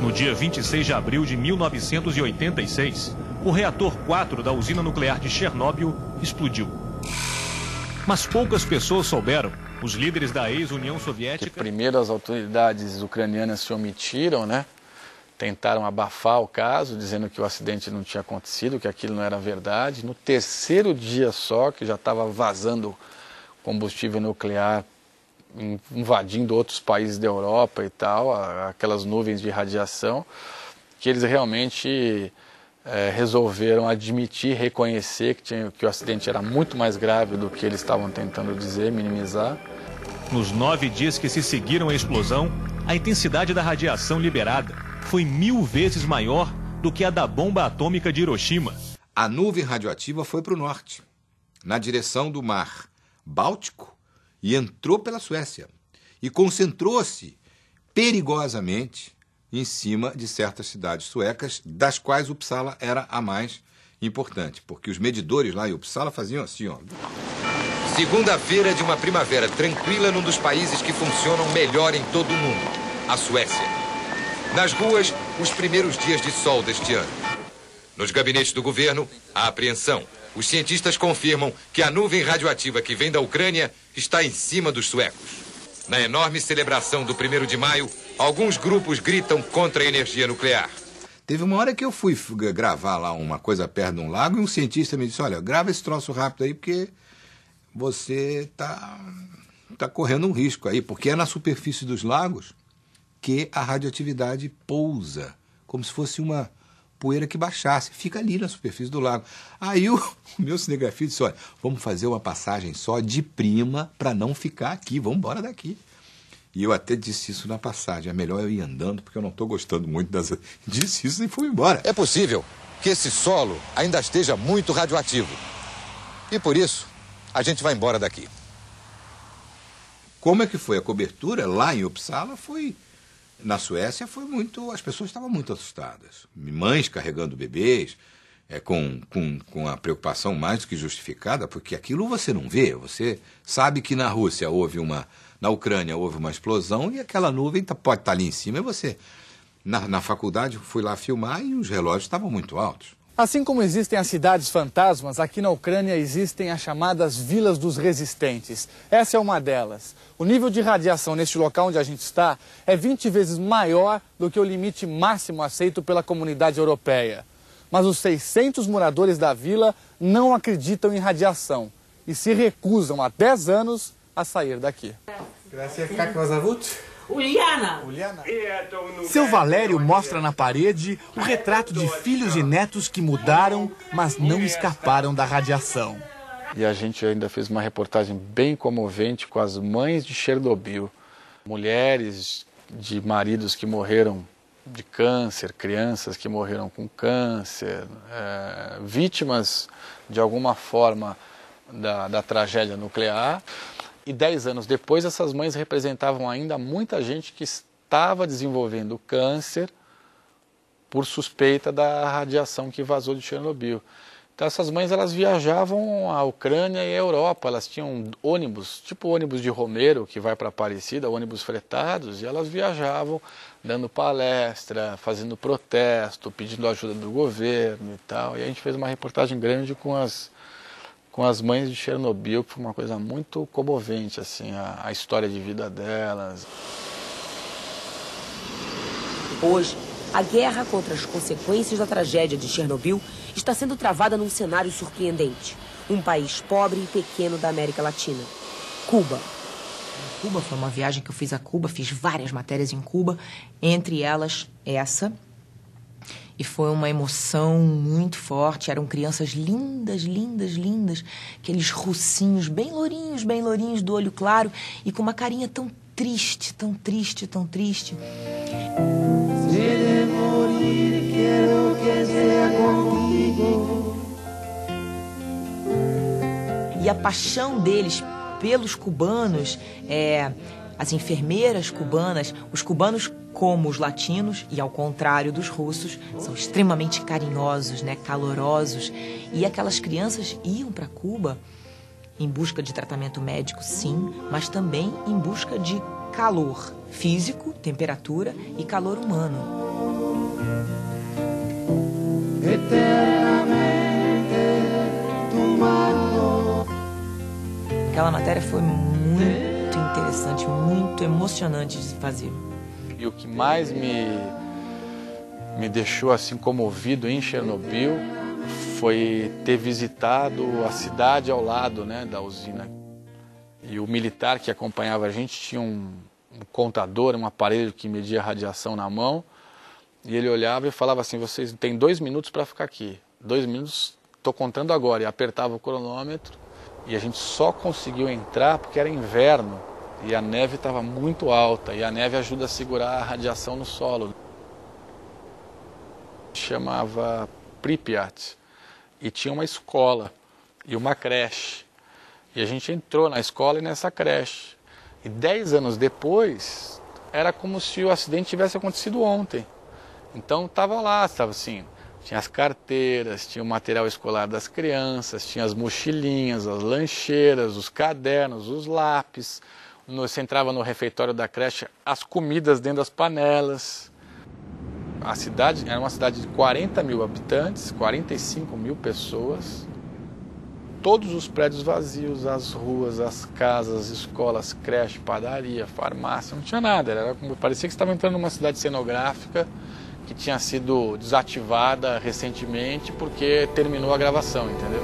No dia 26 de abril de 1986, o reator 4 da usina nuclear de Chernobyl explodiu. Mas poucas pessoas souberam. Os líderes da ex-União Soviética... Primeiro as autoridades ucranianas se omitiram, né? Tentaram abafar o caso, dizendo que o acidente não tinha acontecido, que aquilo não era verdade. No terceiro dia só, que já estava vazando combustível nuclear, invadindo outros países da Europa e tal, aquelas nuvens de radiação, que eles realmente resolveram admitir, reconhecer que o acidente era muito mais grave do que eles estavam tentando dizer, minimizar. Nos 9 dias que se seguiram à explosão, a intensidade da radiação liberada foi 1000 vezes maior do que a da bomba atômica de Hiroshima. A nuvem radioativa foi para o norte, na direção do mar Báltico, e entrou pela Suécia. E concentrou-se perigosamente em cima de certas cidades suecas, das quais Uppsala era a mais importante, porque os medidores lá em Uppsala faziam assim, ó. Segunda-feira de uma primavera tranquila num dos países que funcionam melhor em todo o mundo, a Suécia. Nas ruas, os primeiros dias de sol deste ano. Nos gabinetes do governo, a apreensão. Os cientistas confirmam que a nuvem radioativa que vem da Ucrânia está em cima dos suecos. Na enorme celebração do 1º de maio, alguns grupos gritam contra a energia nuclear. Teve uma hora que eu fui gravar lá uma coisa perto de um lago e um cientista me disse, olha, grava esse troço rápido aí porque você tá correndo um risco aí, porque é na superfície dos lagos que a radioatividade pousa, como se fosse uma poeira que baixasse, fica ali na superfície do lago. Aí o meu cinegrafista disse, olha, vamos fazer uma passagem só de prima para não ficar aqui, vamos embora daqui. E eu até disse isso na passagem, é melhor eu ir andando porque eu não estou gostando muito das... Disse isso e fui embora. É possível que esse solo ainda esteja muito radioativo. E por isso, a gente vai embora daqui. Como é que foi a cobertura lá em Uppsala? Foi... Na Suécia foi muito... As pessoas estavam muito assustadas. Mães carregando bebês, com a preocupação mais do que justificada, porque aquilo você não vê. Você sabe que na Rússia houve uma... Na Ucrânia houve uma explosão e aquela nuvem pode estar ali em cima. E você... Na faculdade, fui lá filmar e os relógios estavam muito altos. Assim como existem as cidades fantasmas, aqui na Ucrânia existem as chamadas Vilas dos Resistentes. Essa é uma delas. O nível de radiação neste local onde a gente está é 20 vezes maior do que o limite máximo aceito pela comunidade europeia. Mas os 600 moradores da vila não acreditam em radiação e se recusam há 10 anos a sair daqui. Uliana. Seu Valério mostra na parede o retrato de filhos e netos que mudaram, mas não escaparam da radiação. E a gente ainda fez uma reportagem bem comovente com as mães de Chernobyl. Mulheres de maridos que morreram de câncer, crianças que morreram com câncer, vítimas de alguma forma da tragédia nuclear. E 10 anos depois, essas mães representavam ainda muita gente que estava desenvolvendo câncer por suspeita da radiação que vazou de Chernobyl. Então essas mães elas viajavam à Ucrânia e à Europa, elas tinham ônibus, tipo ônibus de Romeiro que vai para Aparecida, ônibus fretados, e elas viajavam dando palestra, fazendo protesto, pedindo ajuda do governo e tal. E a gente fez uma reportagem grande com as mães de Chernobyl, que foi uma coisa muito comovente, assim, a história de vida delas. Hoje, a guerra contra as consequências da tragédia de Chernobyl está sendo travada num cenário surpreendente. Um país pobre e pequeno da América Latina. Cuba. Cuba foi uma viagem que eu fiz a Cuba, fiz várias matérias em Cuba, entre elas essa. E foi uma emoção muito forte. Eram crianças lindas, lindas, lindas. Aqueles russinhos bem lourinhos, do olho claro. E com uma carinha tão triste, tão triste, tão triste. Se morir, quero que seja contigo. E a paixão deles pelos cubanos, as enfermeiras cubanas, os cubanos como os latinos, e ao contrário dos russos, são extremamente carinhosos, né, calorosos. E aquelas crianças iam para Cuba em busca de tratamento médico, sim, mas também em busca de calor físico, temperatura e calor humano. Aquela matéria foi muito interessante, muito emocionante de fazer. E o que mais me deixou assim comovido em Chernobyl foi ter visitado a cidade ao lado, né, da usina. E o militar que acompanhava a gente tinha um contador, um aparelho que media a radiação na mão, e ele olhava e falava assim: vocês têm 2 minutos para ficar aqui. 2 minutos, estou contando agora. E apertava o cronômetro, e a gente só conseguiu entrar porque era inverno e a neve estava muito alta, e a neve ajuda a segurar a radiação no solo. Chamava Pripyat, e tinha uma escola e uma creche. E a gente entrou na escola e nessa creche. E 10 anos depois, era como se o acidente tivesse acontecido ontem. Então estava lá, estava assim, tinha as carteiras, tinha o material escolar das crianças, tinha as mochilinhas, as lancheiras, os cadernos, os lápis. Você entrava no refeitório da creche, as comidas dentro das panelas. A cidade era uma cidade de 40 mil habitantes, 45 mil pessoas. Todos os prédios vazios, as ruas, as casas, as escolas, creche, padaria, farmácia, não tinha nada. Parecia que estava entrando numa cidade cenográfica que tinha sido desativada recentemente porque terminou a gravação, entendeu?